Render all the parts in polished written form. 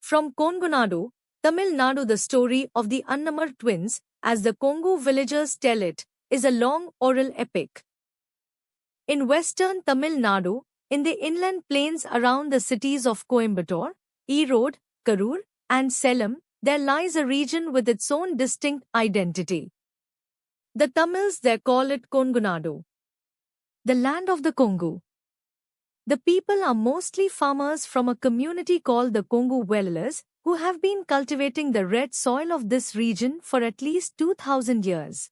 From Kongunadu, Tamil Nadu, the story of the Annamar twins, as the Kongu villagers tell it, is a long oral epic. In western Tamil Nadu, in the inland plains around the cities of Coimbatore, Erode, Karur, and Salem, there lies a region with its own distinct identity. The Tamils there call it Kongunadu, the land of the Kongu. The people are mostly farmers from a community called the Kongu Vellalas, who have been cultivating the red soil of this region for at least 2000 years.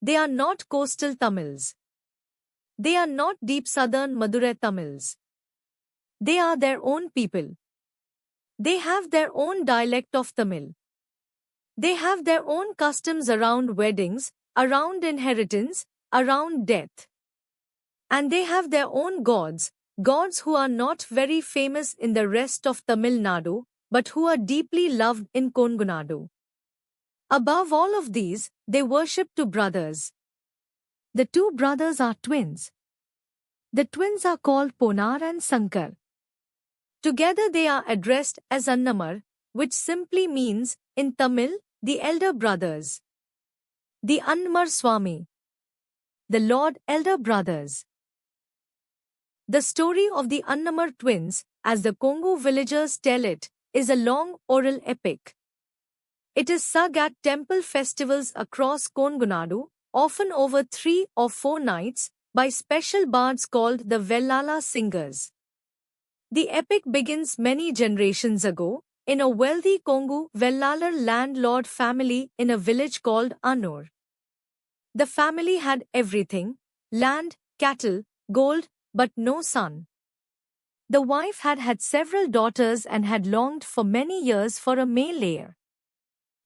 They are not coastal Tamils. They are not deep southern Madurai Tamils. They are their own people. They have their own dialect of Tamil. They have their own customs around weddings, around inheritance, around death. And they have their own gods, gods who are not very famous in the rest of Tamil Nadu, but who are deeply loved in Kongunadu. Above all of these, they worship two brothers. The two brothers are twins. The twins are called Ponar and Sankar. Together they are addressed as Annamar, which simply means, in Tamil, the elder brothers. The Annamar Swami. The Lord Elder Brothers. The story of the Annamar twins, as the Kongu villagers tell it, is a long oral epic. It is sung at temple festivals across Kongunadu, often over 3 or 4 nights, by special bards called the Vellala singers. The epic begins many generations ago, in a wealthy Kongu Vellalar landlord family in a village called Annur. The family had everything: land, cattle, gold, but no son. The wife had had several daughters and had longed for many years for a male heir.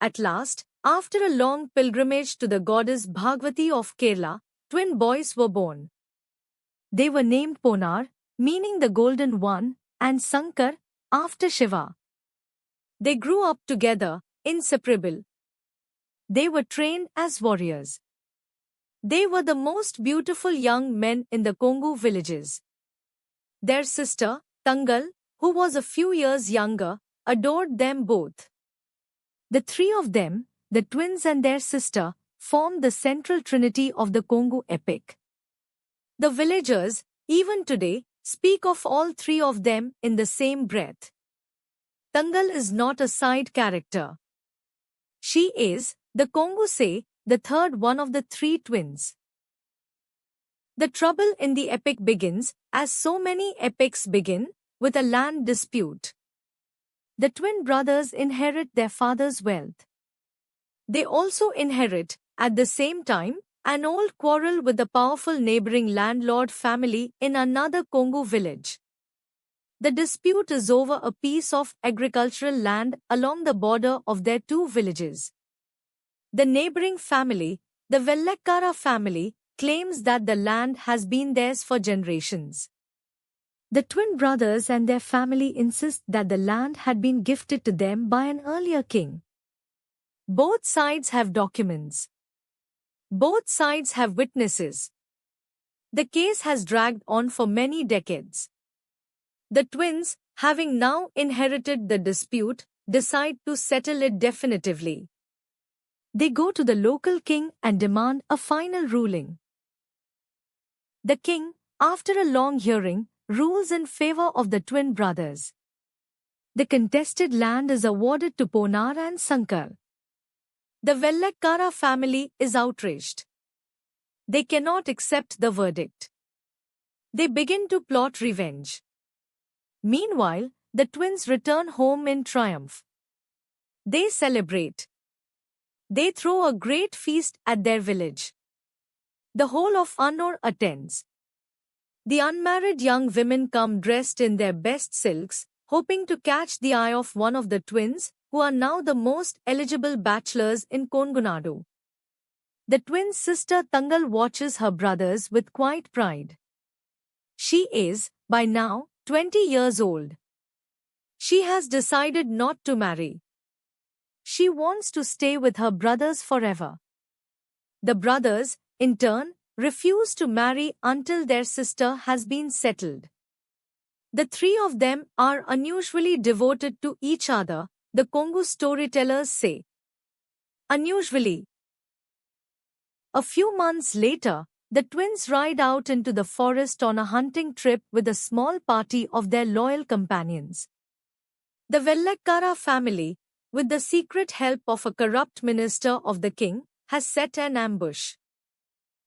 At last, after a long pilgrimage to the goddess Bhagwati of Kerala, twin boys were born. They were named Ponar, meaning the golden one, and Sankar, after Shiva. They grew up together, inseparable. They were trained as warriors. They were the most beautiful young men in the Kongu villages. Their sister, Tangal, who was a few years younger, adored them both. The three of them, the twins and their sister, formed the central trinity of the Kongu epic. The villagers, even today, speak of all three of them in the same breath. Tangal is not a side character. She is, the Kongu say, the third one of the three twins. The trouble in the epic begins, as so many epics begin, with a land dispute. The twin brothers inherit their father's wealth. They also inherit, at the same time, an old quarrel with the powerful neighboring landlord family in another Kongu village. The dispute is over a piece of agricultural land along the border of their two villages. The neighboring family, the Vellakkara family, claims that the land has been theirs for generations. The twin brothers and their family insist that the land had been gifted to them by an earlier king. Both sides have documents. Both sides have witnesses. The case has dragged on for many decades. The twins, having now inherited the dispute, decide to settle it definitively. They go to the local king and demand a final ruling. The king, after a long hearing, rules in favor of the twin brothers. The contested land is awarded to Ponar and Sankar. The Vellakkara family is outraged. They cannot accept the verdict. They begin to plot revenge. Meanwhile, the twins return home in triumph. They celebrate. They throw a great feast at their village. The whole of Annur attends. The unmarried young women come dressed in their best silks, hoping to catch the eye of one of the twins, who are now the most eligible bachelors in Kongunadu. The twin sister Tangal watches her brothers with quiet pride. She is, by now, 20 years old. She has decided not to marry. She wants to stay with her brothers forever. The brothers, in turn, refuse to marry until their sister has been settled. The three of them are unusually devoted to each other, the Kongu storytellers say. Unusually. A few months later, the twins ride out into the forest on a hunting trip with a small party of their loyal companions. The Vellakkara family, with the secret help of a corrupt minister of the king, has set an ambush.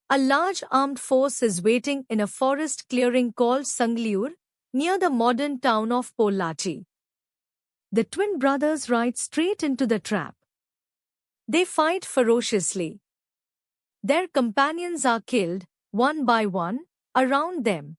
A large armed force is waiting in a forest clearing called Sangliur, near the modern town of Pollachi. The twin brothers ride straight into the trap. They fight ferociously. Their companions are killed, one by one, around them.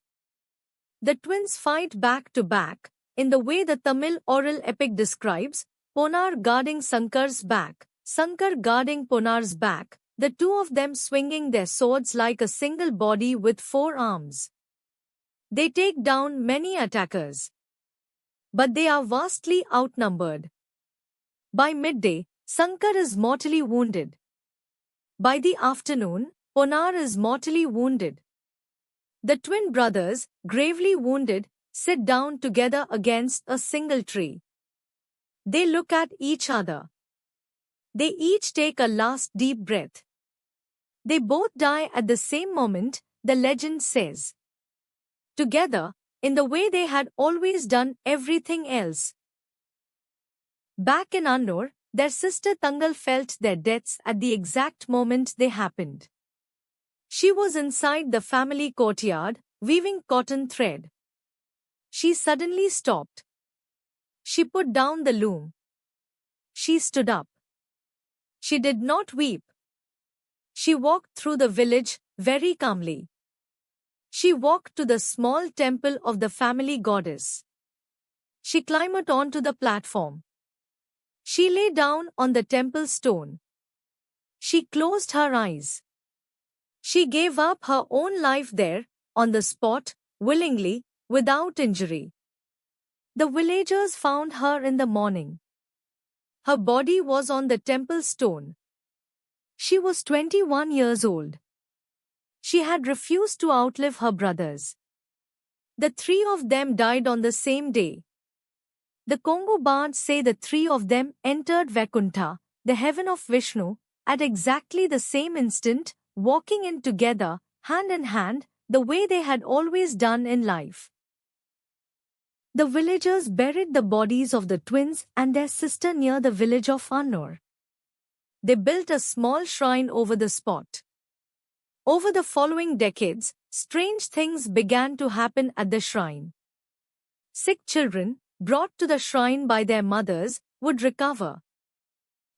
The twins fight back to back, in the way the Tamil oral epic describes, Ponar guarding Sankar's back, Sankar guarding Ponar's back, the two of them swinging their swords like a single body with 4 arms. They take down many attackers. But they are vastly outnumbered. By midday, Sankar is mortally wounded. By the afternoon, Ponar is mortally wounded. The twin brothers, gravely wounded, sit down together against a single tree. They look at each other. They each take a last deep breath. They both die at the same moment, the legend says. Together, in the way they had always done everything else. Back in Annur, their sister Tangal felt their deaths at the exact moment they happened. She was inside the family courtyard, weaving cotton thread. She suddenly stopped. She put down the loom. She stood up. She did not weep. She walked through the village, very calmly. She walked to the small temple of the family goddess. She climbed onto the platform. She lay down on the temple stone. She closed her eyes. She gave up her own life there, on the spot, willingly, without injury. The villagers found her in the morning. Her body was on the temple stone. She was 21 years old. She had refused to outlive her brothers. The three of them died on the same day. The Kongu bards say the three of them entered Vaikuntha, the heaven of Vishnu, at exactly the same instant, walking in together, hand in hand, the way they had always done in life. The villagers buried the bodies of the twins and their sister near the village of Annur. They built a small shrine over the spot. Over the following decades, strange things began to happen at the shrine. Sick children, brought to the shrine by their mothers, would recover.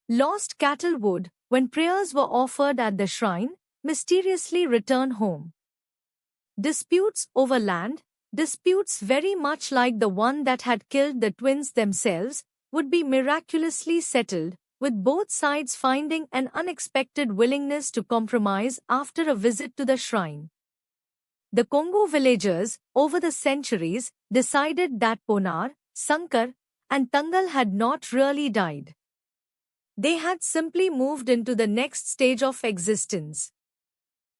Lost cattle would, when prayers were offered at the shrine, mysteriously return home. Disputes over land, disputes very much like the one that had killed the twins themselves, would be miraculously settled, with both sides finding an unexpected willingness to compromise after a visit to the shrine. The Kongu villagers, over the centuries, decided that Ponar, Sankar, and Tangal had not really died. They had simply moved into the next stage of existence.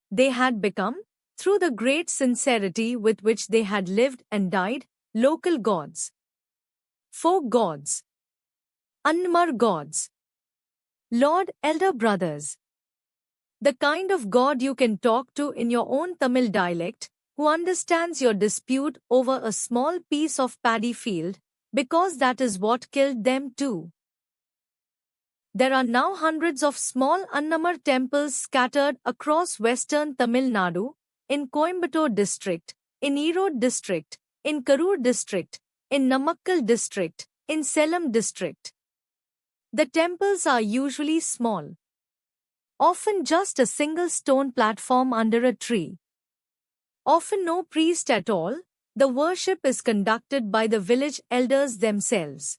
They had become, through the great sincerity with which they had lived and died, local gods. Folk gods. Annamar gods. Lord Elder Brothers. The kind of God you can talk to in your own Tamil dialect, who understands your dispute over a small piece of paddy field, because that is what killed them too. There are now hundreds of small Annamar temples scattered across western Tamil Nadu, in Coimbatore district, in Erode district, in Karur district, in Namakkal district, in Salem district. The temples are usually small. Often just a single stone platform under a tree. Often no priest at all, the worship is conducted by the village elders themselves.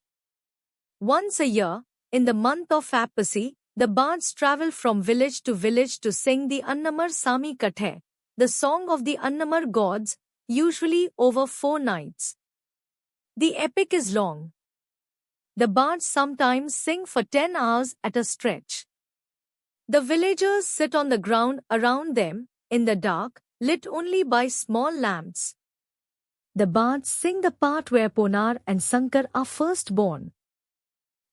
Once a year, in the month of Appasi, the bards travel from village to sing the Annamar Sami Kathe, the song of the Annamar gods, usually over 4 nights. The epic is long. The bards sometimes sing for 10 hours at a stretch. The villagers sit on the ground around them, in the dark, lit only by small lamps. The bards sing the part where Ponar and Sankar are first born.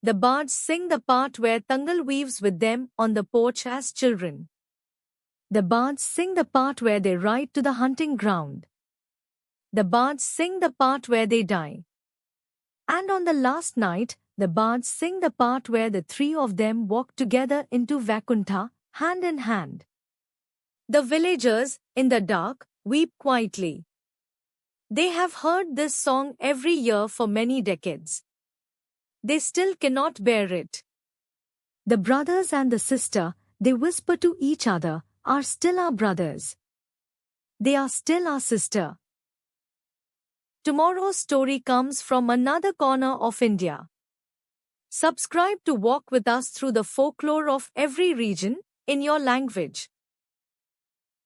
The bards sing the part where Tangal weaves with them on the porch as children. The bards sing the part where they ride to the hunting ground. The bards sing the part where they die. And on the last night, the bards sing the part where the three of them walk together into Vaikuntha, hand in hand. The villagers, in the dark, weep quietly. They have heard this song every year for many decades. They still cannot bear it. The brothers and the sister, they whisper to each other, are still our brothers. They are still our sister. Tomorrow's story comes from another corner of India. Subscribe to walk with us through the folklore of every region in your language.